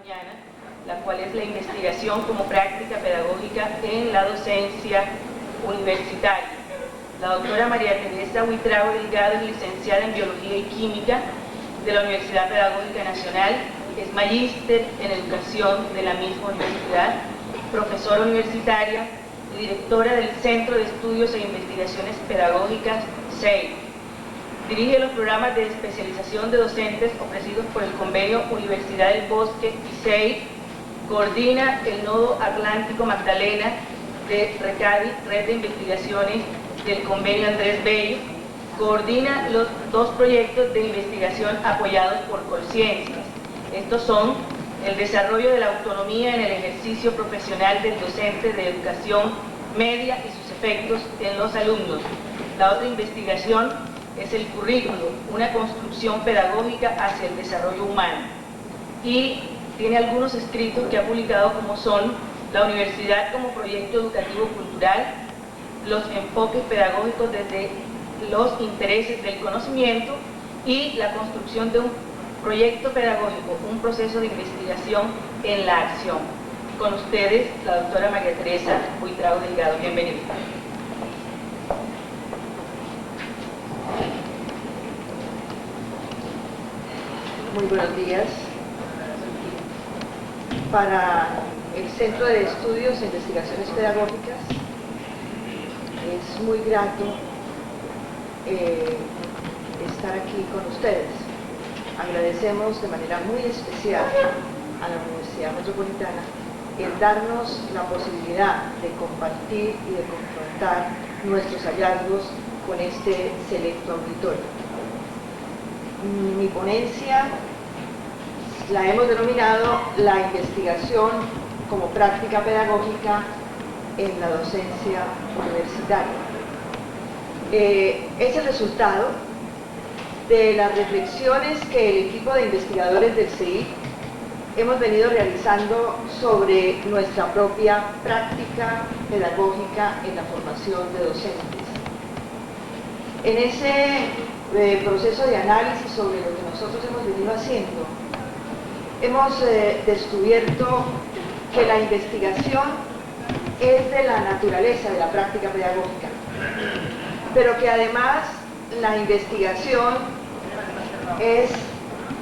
mañana, la cual es la investigación como práctica pedagógica en la docencia universitaria. La doctora María Teresa Buitrago Delgado es licenciada en Biología y Química de la Universidad Pedagógica Nacional, es magíster en Educación de la misma universidad, profesora universitaria y directora del Centro de Estudios e Investigaciones Pedagógicas, CEI. Dirige los programas de especialización de docentes ofrecidos por el Convenio Universidad del Bosque y CEI, coordina el Nodo Atlántico Magdalena de RECADI, Red de Investigaciones del Convenio Andrés Bello, coordina los dos proyectos de investigación apoyados por Colciencias. Estos son el desarrollo de la autonomía en el ejercicio profesional del docente de educación media y sus efectos en los alumnos. La otra investigación es el currículo, una construcción pedagógica hacia el desarrollo humano. Y tiene algunos escritos que ha publicado, como son la universidad como proyecto educativo cultural, los enfoques pedagógicos desde los intereses del conocimiento y la construcción de un proyecto pedagógico, un proceso de investigación en la acción. Con ustedes, la doctora María Teresa Buitrago Delgado. Bienvenida. Muy buenos días. Para el Centro de Estudios e Investigaciones Pedagógicas es muy grato estar aquí con ustedes. Agradecemos de manera muy especial a la Universidad Metropolitana el darnos la posibilidad de compartir y de confrontar nuestros hallazgos con este selecto auditorio. Mi ponencia la hemos denominado la investigación como práctica pedagógica en la docencia universitaria. Es el resultado de las reflexiones que el equipo de investigadores del CEI hemos venido realizando sobre nuestra propia práctica pedagógica en la formación de docentes. En ese proceso de análisis sobre lo que nosotros hemos venido haciendo, hemos descubierto que la investigación es de la naturaleza de la práctica pedagógica, pero que además la investigación es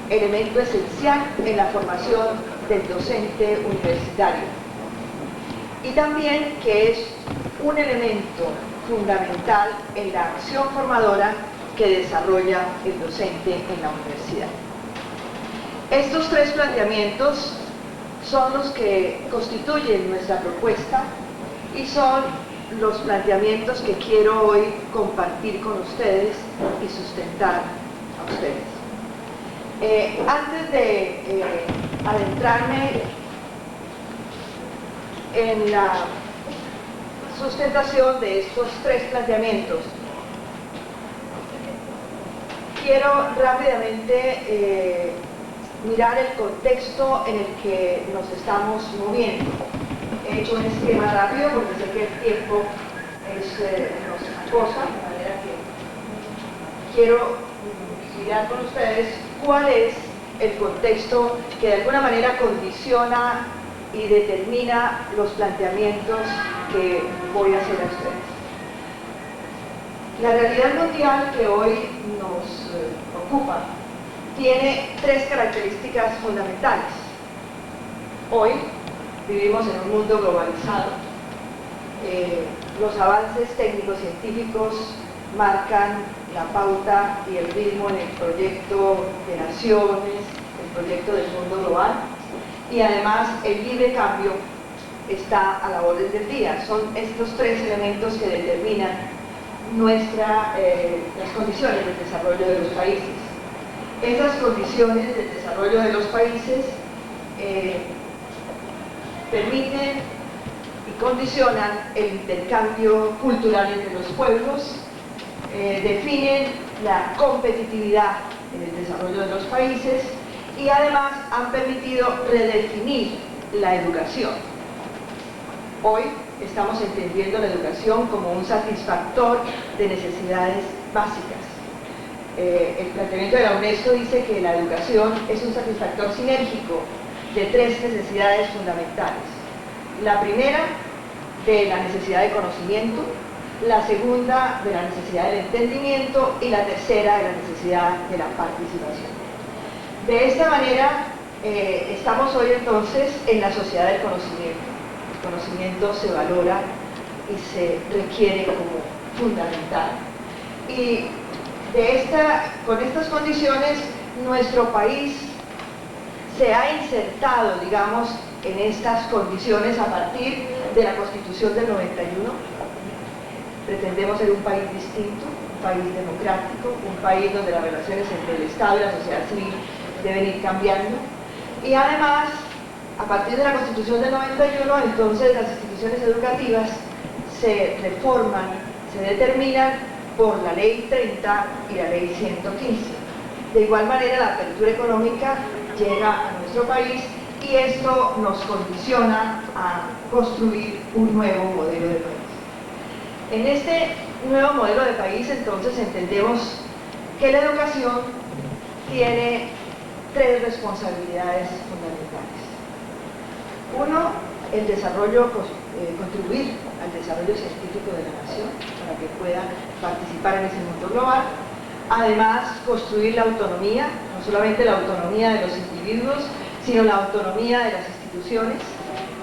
elemento esencial en la formación del docente universitario y también que es un elemento fundamental en la acción formadora que desarrolla el docente en la universidad. Estos tres planteamientos son los que constituyen nuestra propuesta y son los planteamientos que quiero hoy compartir con ustedes y sustentar a ustedes. Antes de adentrarme en la sustentación de estos tres planteamientos, quiero rápidamente mirar el contexto en el que nos estamos moviendo. He hecho un esquema rápido porque sé que el tiempo nos acosa, de manera que quiero mirar con ustedes cuál es el contexto que de alguna manera condiciona y determina los planteamientos que voy a hacer a ustedes. La realidad mundial que hoy nos ocupa tiene tres características fundamentales. Hoy vivimos en un mundo globalizado. Los avances técnico-científicos marcan la pauta y el ritmo en el proyecto de naciones, el proyecto del mundo global, y además el libre cambio está a la orden del día. Son estos tres elementos que determinan las condiciones del desarrollo de los países. Esas condiciones del desarrollo de los países permiten y condicionan el intercambio cultural entre los pueblos, definen la competitividad en el desarrollo de los países y además han permitido redefinir la educación. Hoy estamos entendiendo la educación como un satisfactor de necesidades básicas. El planteamiento de la UNESCO dice que la educación es un satisfactor sinérgico de tres necesidades fundamentales. La primera, de la necesidad de conocimiento, la segunda, de la necesidad del entendimiento, y la tercera, de la necesidad de la participación. De esta manera, estamos hoy entonces en la sociedad del conocimiento. El conocimiento se valora y se requiere como fundamental. Y con estas condiciones, nuestro país se ha insertado, digamos, en estas condiciones a partir de la Constitución del 91. Pretendemos ser un país distinto, un país democrático, un país donde las relaciones entre el Estado y la sociedad civil deben ir cambiando. Y además, a partir de la Constitución del 91, entonces las instituciones educativas se reforman, se determinan por la Ley 30 y la Ley 115. De igual manera, la apertura económica llega a nuestro país y esto nos condiciona a construir un nuevo modelo de país. En este nuevo modelo de país, entonces, entendemos que la educación tiene tres responsabilidades fundamentales. Uno, el desarrollo, contribuir al desarrollo científico de la nación para que pueda participar en ese mundo global. Además, construir la autonomía, no solamente la autonomía de los individuos, sino la autonomía de las instituciones,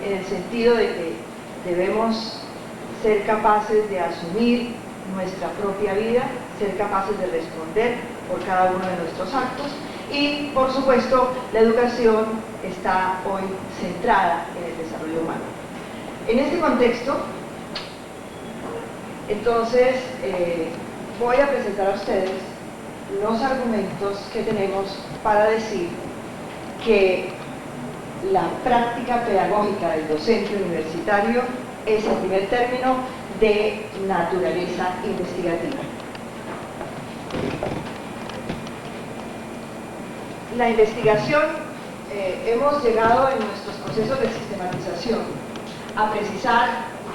en el sentido de que debemos ser capaces de asumir nuestra propia vida, ser capaces de responder por cada uno de nuestros actos. Y, por supuesto, la educación está hoy centrada en el desarrollo humano. En este contexto, entonces, voy a presentar a ustedes los argumentos que tenemos para decir que la práctica pedagógica del docente universitario es, en primer término, de naturaleza investigativa. La investigación, hemos llegado en nuestros procesos de sistematización a precisar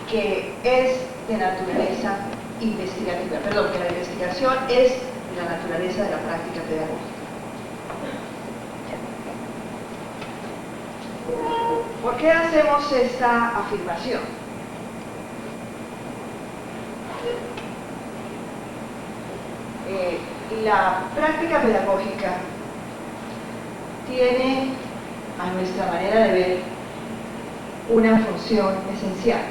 que es de naturaleza investigativa, perdón, que la investigación es de la naturaleza de la práctica pedagógica. ¿Por qué hacemos esta afirmación? La práctica pedagógica tiene, a nuestra manera de ver, una función esencial.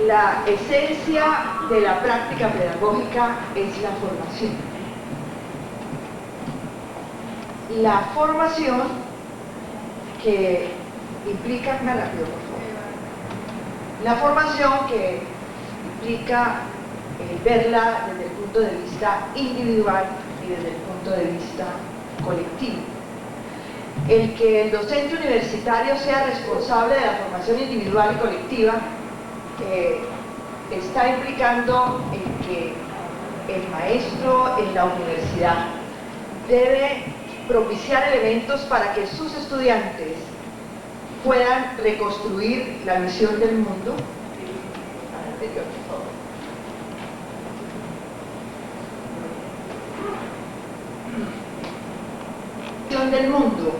La esencia de la práctica pedagógica es la formación. La formación que implica, más rápido por favor, la formación que implica verla desde el punto de vista individual y desde el punto de vista colectivo. El que el docente universitario sea responsable de la formación individual y colectiva está implicando en que el maestro en la universidad debe propiciar elementos para que sus estudiantes puedan reconstruir la visión del mundo. Del mundo,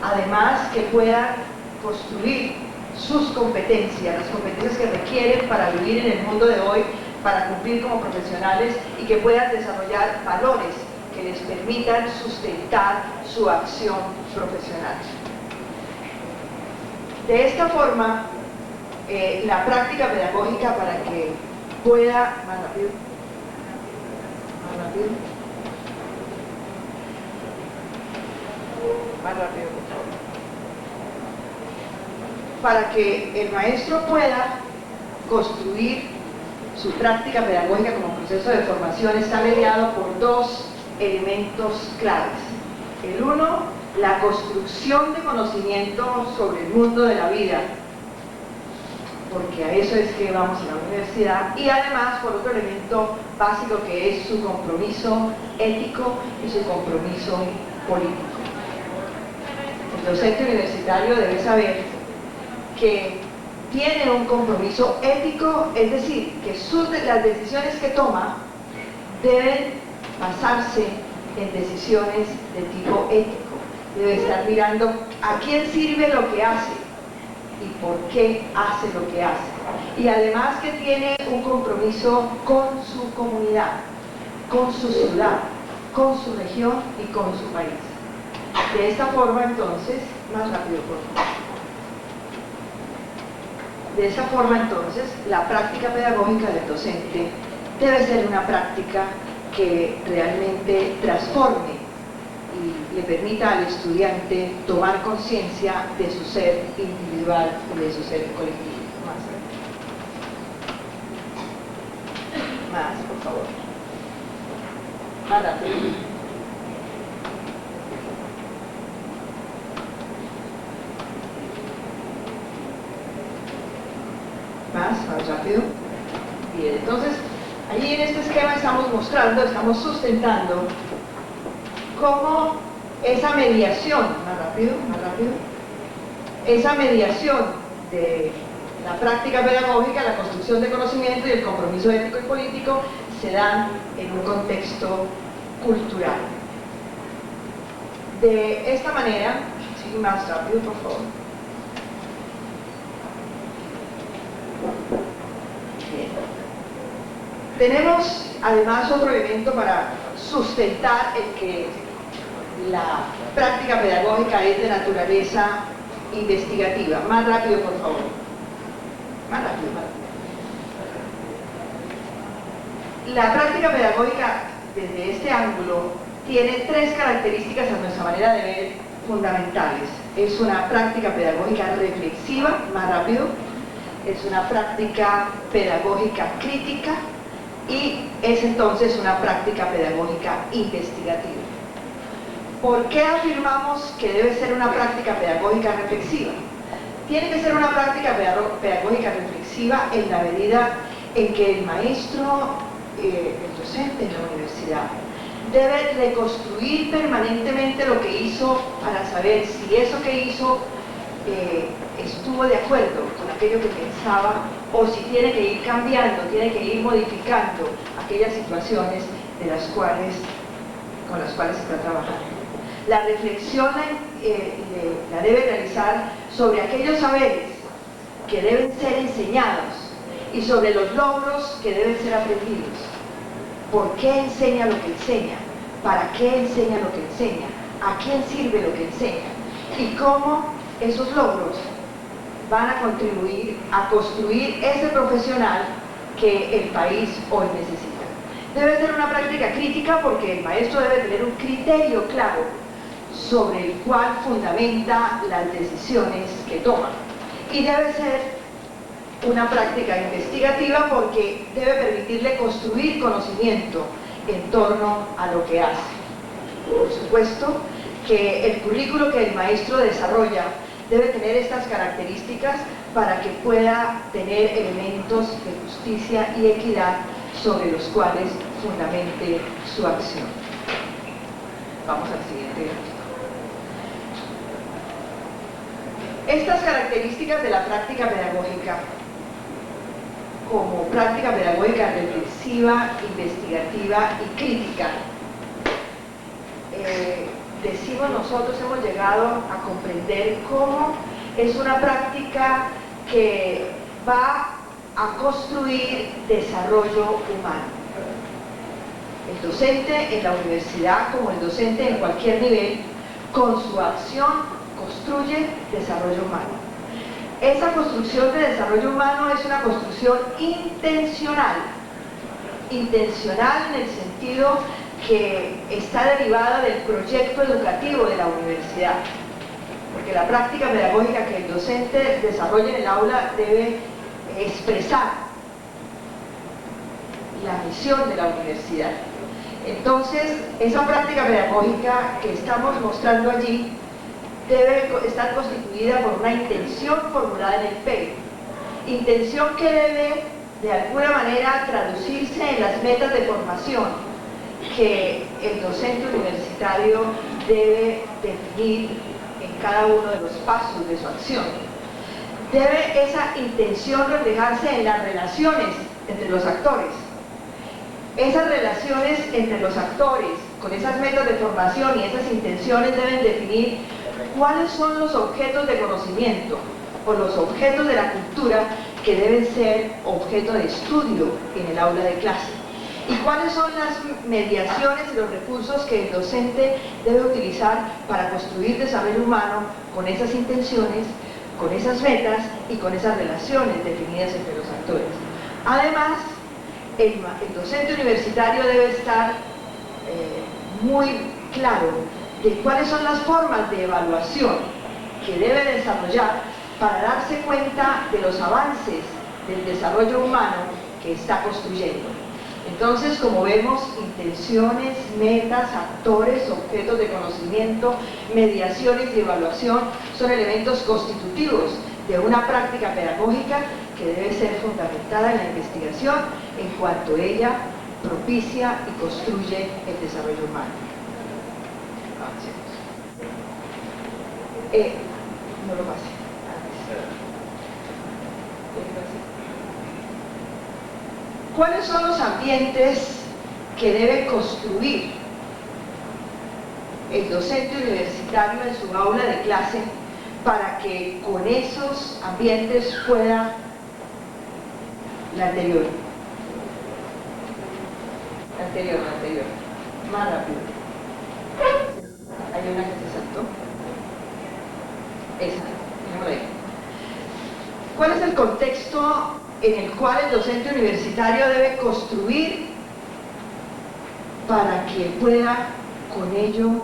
además que puedan construir sus competencias, las competencias que requieren para vivir en el mundo de hoy, para cumplir como profesionales y que puedan desarrollar valores que les permitan sustentar su acción profesional. De esta forma, la práctica pedagógica para que pueda, más rápido, por favor. Para que el maestro pueda construir su práctica pedagógica como proceso de formación está mediado por dos elementos claves. El uno, la construcción de conocimiento sobre el mundo de la vida, porque a eso es que vamos a la universidad, y además por otro elemento básico que es su compromiso ético y su compromiso político. El docente universitario debe saber que tiene un compromiso ético, es decir, que las decisiones que toma deben basarse en decisiones de tipo ético. Debe estar mirando a quién sirve lo que hace y por qué hace lo que hace. Y además que tiene un compromiso con su comunidad, con su ciudad, con su región y con su país. De esta forma, entonces, más rápido, por favor. De esa forma, entonces, la práctica pedagógica del docente debe ser una práctica que realmente transforme y le permita al estudiante tomar conciencia de su ser individual y de su ser colectivo. Más, por favor. Más rápido. Más rápido. Bien, entonces, allí en este esquema estamos mostrando, estamos sustentando cómo esa mediación, más rápido, esa mediación de la práctica pedagógica, la construcción de conocimiento y el compromiso ético y político se dan en un contexto cultural. De esta manera, sí, más rápido, por favor. Bien. Tenemos además otro elemento para sustentar el que la práctica pedagógica es de naturaleza investigativa. Más rápido, por favor. Más rápido, más rápido. La práctica pedagógica, desde este ángulo, tiene tres características a nuestra manera de ver fundamentales. Es una práctica pedagógica reflexiva, más rápido. Es una práctica pedagógica crítica y es entonces una práctica pedagógica investigativa. ¿Por qué afirmamos que debe ser una práctica pedagógica reflexiva? Tiene que ser una práctica pedagógica reflexiva en la medida en que el maestro, el docente en la universidad, debe reconstruir permanentemente lo que hizo para saber si eso que hizo estuvo de acuerdo con aquello que pensaba o si tiene que ir cambiando, tiene que ir modificando aquellas situaciones con las cuales está trabajando. La reflexión la debe realizar sobre aquellos saberes que deben ser enseñados y sobre los logros que deben ser aprendidos. ¿Por qué enseña lo que enseña? ¿Para qué enseña lo que enseña? ¿A quién sirve lo que enseña? Y cómo esos logros van a contribuir a construir ese profesional que el país hoy necesita. Debe ser una práctica crítica porque el maestro debe tener un criterio claro sobre el cual fundamenta las decisiones que toma. Y debe ser una práctica investigativa porque debe permitirle construir conocimiento en torno a lo que hace. Por supuesto que el currículo que el maestro desarrolla debe tener estas características para que pueda tener elementos de justicia y equidad sobre los cuales fundamente su acción. Vamos al siguiente gráfico. Estas características de la práctica pedagógica, como práctica pedagógica reflexiva, investigativa y crítica, decimos nosotros, hemos llegado a comprender cómo es una práctica que va a construir desarrollo humano. El docente en la universidad, como el docente en cualquier nivel, con su acción construye desarrollo humano. Esa construcción de desarrollo humano es una construcción intencional. Intencional en el sentido que está derivada del proyecto educativo de la universidad. Porque la práctica pedagógica que el docente desarrolla en el aula debe expresar la misión de la universidad. Entonces, esa práctica pedagógica que estamos mostrando allí debe estar constituida por una intención formulada en el PEI. Intención que debe, de alguna manera, traducirse en las metas de formación que el docente universitario debe definir en cada uno de los pasos de su acción. debe esa intención reflejarse en las relaciones entre los actores. Esas relaciones entre los actores, con esas metas de formación y esas intenciones, deben definir cuáles son los objetos de conocimiento o los objetos de la cultura que deben ser objeto de estudio en el aula de clase. Y cuáles son las mediaciones y los recursos que el docente debe utilizar para construir desarrollo humano con esas intenciones, con esas metas y con esas relaciones definidas entre los actores. Además, el docente universitario debe estar muy claro de cuáles son las formas de evaluación que debe desarrollar para darse cuenta de los avances del desarrollo humano que está construyendo. Entonces, como vemos, intenciones, metas, actores, objetos de conocimiento, mediaciones y evaluación son elementos constitutivos de una práctica pedagógica que debe ser fundamentada en la investigación en cuanto ella propicia y construye el desarrollo humano. No lo pase. ¿Cuáles son los ambientes que debe construir el docente universitario en su aula de clase para que con esos ambientes pueda la anterior, más rápido? Hay una que se saltó. Esa, dejémosla ahí. ¿Cuál es el contexto en el cual el docente universitario debe construir para que pueda con ello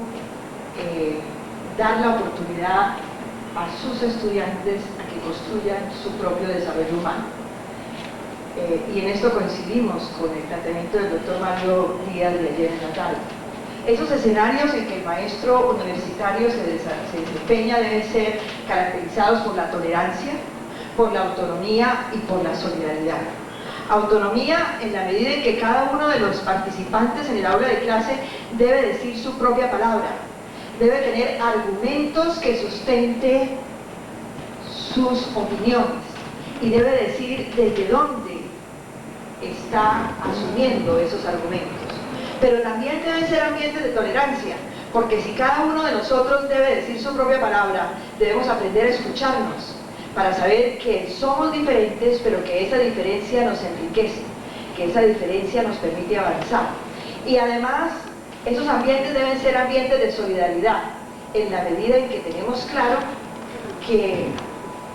dar la oportunidad a sus estudiantes a que construyan su propio desarrollo humano? Y en esto coincidimos con el planteamiento del doctor Mario Díaz de ayer en la tarde. Esos escenarios en que el maestro universitario se desempeña deben ser caracterizados por la tolerancia, por la autonomía y por la solidaridad. Autonomía en la medida en que cada uno de los participantes en el aula de clase debe decir su propia palabra, debe tener argumentos que sustente sus opiniones y debe decir desde dónde está asumiendo esos argumentos. Pero también deben ser ambientes de tolerancia, porque si cada uno de nosotros debe decir su propia palabra, debemos aprender a escucharnos para saber que somos diferentes, pero que esa diferencia nos enriquece, que esa diferencia nos permite avanzar. Y además, esos ambientes deben ser ambientes de solidaridad, en la medida en que tenemos claro que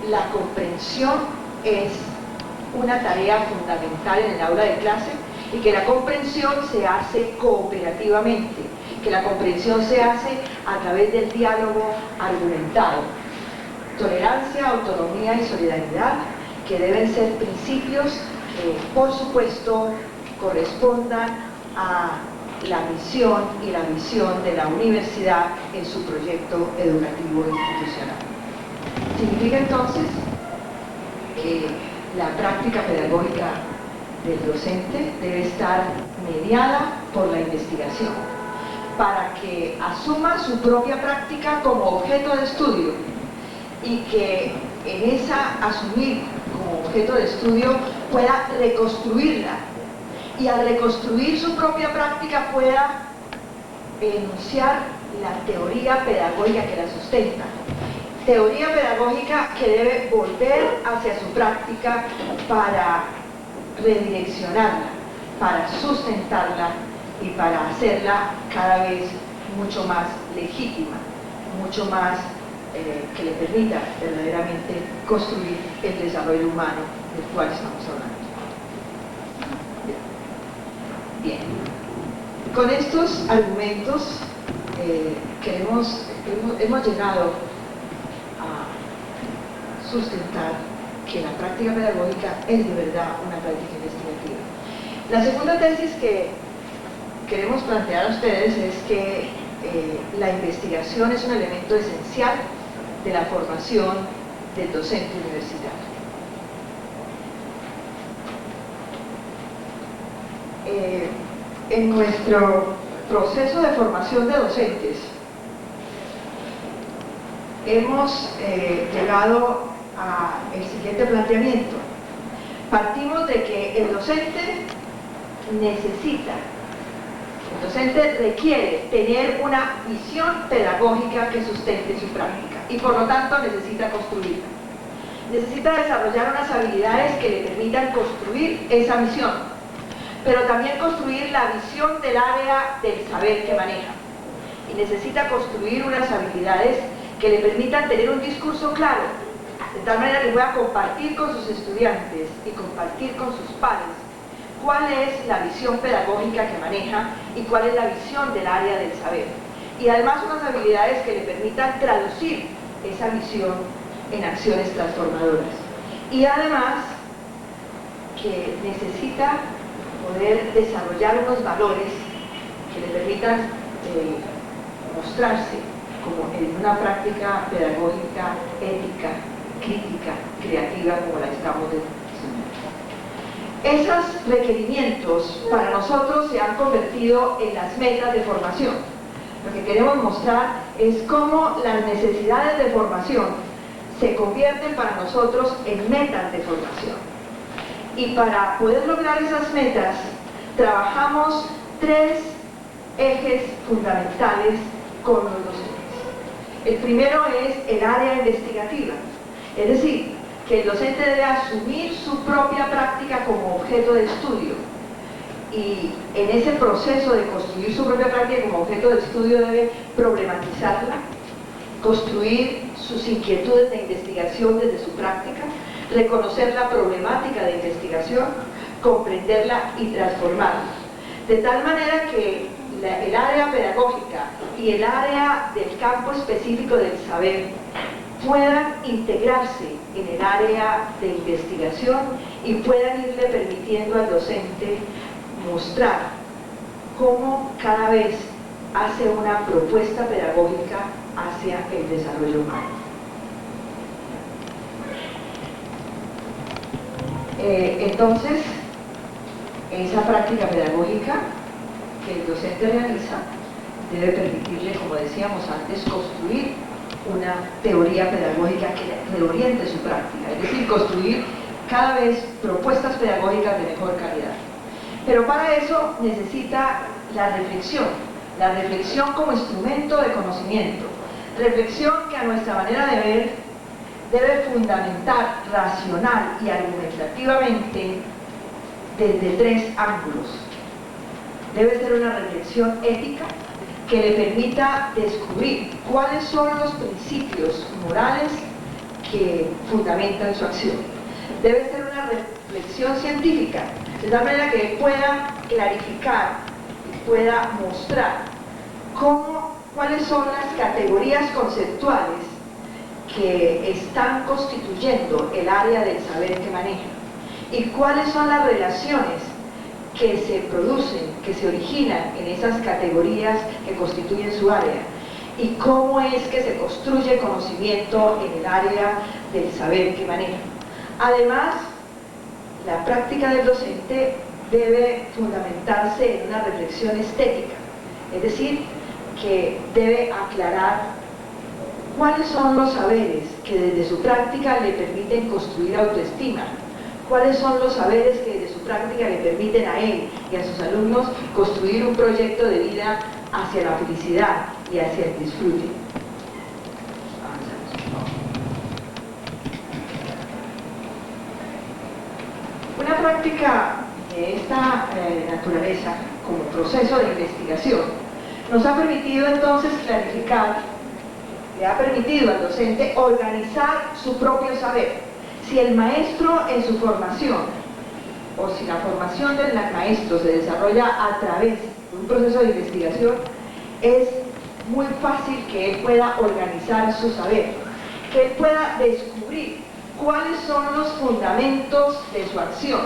la comprensión es una tarea fundamental en el aula de clase y que la comprensión se hace cooperativamente, que la comprensión se hace a través del diálogo argumentado. Tolerancia, autonomía y solidaridad, que deben ser principios que, por supuesto, correspondan a la misión y la visión de la universidad en su proyecto educativo institucional. Significa entonces que la práctica pedagógica del docente debe estar mediada por la investigación, para que asuma su propia práctica como objeto de estudio y que en esa asumir como objeto de estudio pueda reconstruirla y al reconstruir su propia práctica pueda enunciar la teoría pedagógica que la sustenta. Teoría pedagógica que debe volver hacia su práctica para redireccionarla, para sustentarla y para hacerla cada vez mucho más legítima, mucho más que le permita verdaderamente construir el desarrollo humano del cual estamos hablando. Bien. Con estos argumentos hemos llegado a sustentar que la práctica pedagógica es de verdad una práctica investigativa. La segunda tesis que queremos plantear a ustedes es que la investigación es un elemento esencial de la formación del docente universitario. En nuestro proceso de formación de docentes hemos llegado al siguiente planteamiento. Partimos de que el docente requiere tener una visión pedagógica que sustente su práctica y por lo tanto necesita construirla. Necesita desarrollar unas habilidades que le permitan construir esa visión, pero también construir la visión del área del saber que maneja. Y necesita construir unas habilidades que le permitan tener un discurso claro, de tal manera que pueda compartir con sus estudiantes y compartir con sus pares cuál es la visión pedagógica que maneja y cuál es la visión del área del saber. Y además unas habilidades que le permitan traducir esa visión en acciones transformadoras. Y además que necesita poder desarrollar unos valores que le permitan mostrarse como en una práctica pedagógica, ética, crítica, creativa como la estamos desarrollando. Esos requerimientos para nosotros se han convertido en las metas de formación. Lo que queremos mostrar es cómo las necesidades de formación se convierten para nosotros en metas de formación. Y para poder lograr esas metas, trabajamos 3 ejes fundamentales con los docentes. El primero es el área investigativa, es decir, que el docente debe asumir su propia práctica como objeto de estudio y en ese proceso de construir su propia práctica como objeto de estudio debe problematizarla, construir sus inquietudes de investigación desde su práctica, reconocer la problemática de investigación, comprenderla y transformarla. De tal manera que el área pedagógica y el área del campo específico del saber puedan integrarse en el área de investigación y puedan irle permitiendo al docente mostrar cómo cada vez hace una propuesta pedagógica hacia el desarrollo humano. Entonces, esa práctica pedagógica que el docente realiza debe permitirle, como decíamos antes, construir una teoría pedagógica que reoriente su práctica, es decir, construir cada vez propuestas pedagógicas de mejor calidad. Pero para eso necesita la reflexión como instrumento de conocimiento, reflexión que a nuestra manera de ver debe fundamentar racional y argumentativamente desde 3 ángulos. Debe ser una reflexión ética que le permita descubrir cuáles son los principios morales que fundamentan su acción. Debe ser una reflexión científica, de tal manera que pueda clarificar y pueda mostrar cuáles son las categorías conceptuales que están constituyendo el área del saber que maneja y cuáles son las relaciones que se producen, que se originan en esas categorías que constituyen su área y cómo es que se construye conocimiento en el área del saber que maneja. Además, la práctica del docente debe fundamentarse en una reflexión estética, es decir, que debe aclarar cuáles son los saberes que desde su práctica le permiten construir autoestima, cuáles son los saberes que desde su práctica le permiten a él y a sus alumnos construir un proyecto de vida hacia la felicidad y hacia el disfrute. Una práctica de esta naturaleza como proceso de investigación nos ha permitido entonces clarificar, le ha permitido al docente organizar su propio saber. Si el maestro en su formación, o si la formación del maestro se desarrolla a través de un proceso de investigación, es muy fácil que él pueda organizar su saber, que él pueda descubrir cuáles son los fundamentos de su acción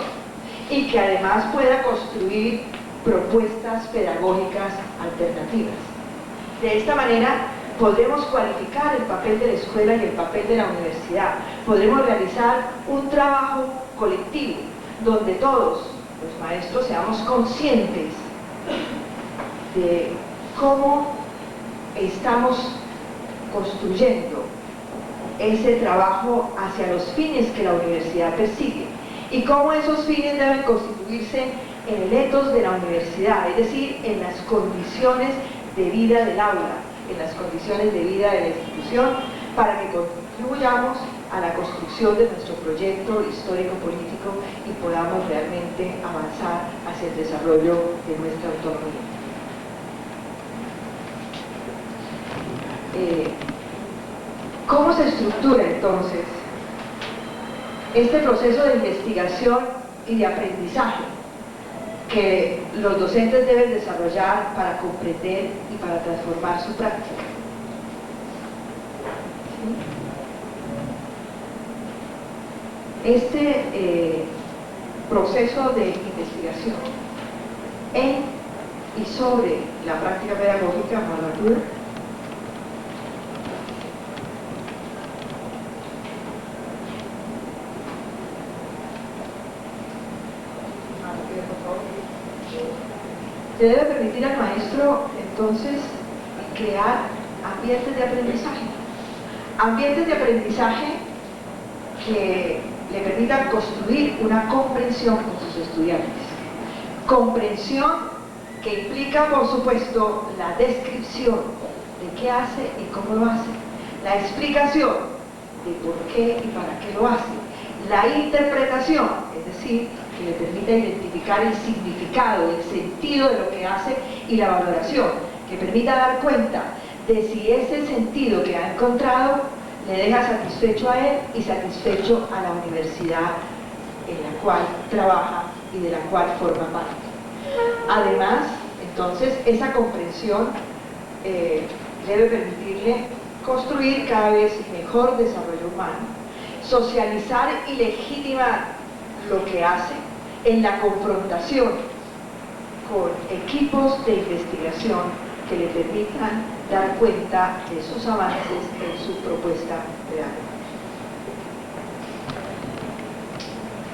y que además pueda construir propuestas pedagógicas alternativas. De esta manera podremos cualificar el papel de la escuela y el papel de la universidad. Podremos realizar un trabajo colectivo donde todos los maestros seamos conscientes de cómo estamos construyendo ese trabajo hacia los fines que la universidad persigue y cómo esos fines deben constituirse en el ethos de la universidad, es decir, en las condiciones de vida del aula, en las condiciones de vida de la institución, para que contribuyamos a la construcción de nuestro proyecto histórico-político y podamos realmente avanzar hacia el desarrollo de nuestra autonomía. ¿Cómo se estructura entonces este proceso de investigación y de aprendizaje que los docentes deben desarrollar para comprender y para transformar su práctica? ¿Sí? Este proceso de investigación en y sobre la práctica pedagógica Malardur se debe permitir al maestro entonces crear ambientes de aprendizaje que le permitan construir una comprensión con sus estudiantes, comprensión que implica por supuesto la descripción de qué hace y cómo lo hace, la explicación de por qué y para qué lo hace, la interpretación, es decir, que le permita identificar el significado, el sentido de lo que hace, y la valoración, que permita dar cuenta de si ese sentido que ha encontrado le deja satisfecho a él y satisfecho a la universidad en la cual trabaja y de la cual forma parte. Además, entonces, esa comprensión debe permitirle construir cada vez mejor desarrollo humano, socializar y legitimar lo que hace en la confrontación con equipos de investigación que le permitan dar cuenta de sus avances en su propuesta pedagógica.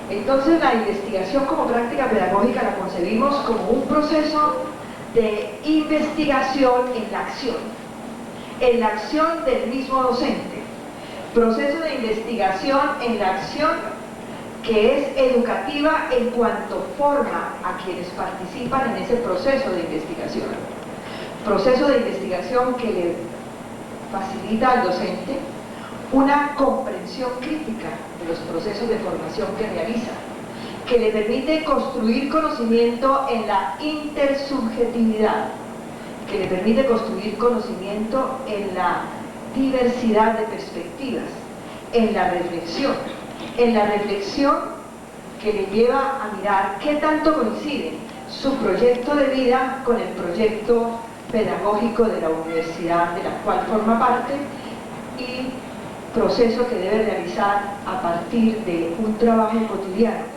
Entonces, la investigación como práctica pedagógica la concebimos como un proceso de investigación en la acción del mismo docente, proceso de investigación en la acción que es educativa en cuanto forma a quienes participan en ese proceso de investigación. Proceso de investigación que le facilita al docente una comprensión crítica de los procesos de formación que realiza, que le permite construir conocimiento en la intersubjetividad, que le permite construir conocimiento en la diversidad de perspectivas, en la reflexión que le lleva a mirar qué tanto coincide su proyecto de vida con el proyecto pedagógico de la universidad de la cual forma parte, y proceso que debe realizar a partir de un trabajo cotidiano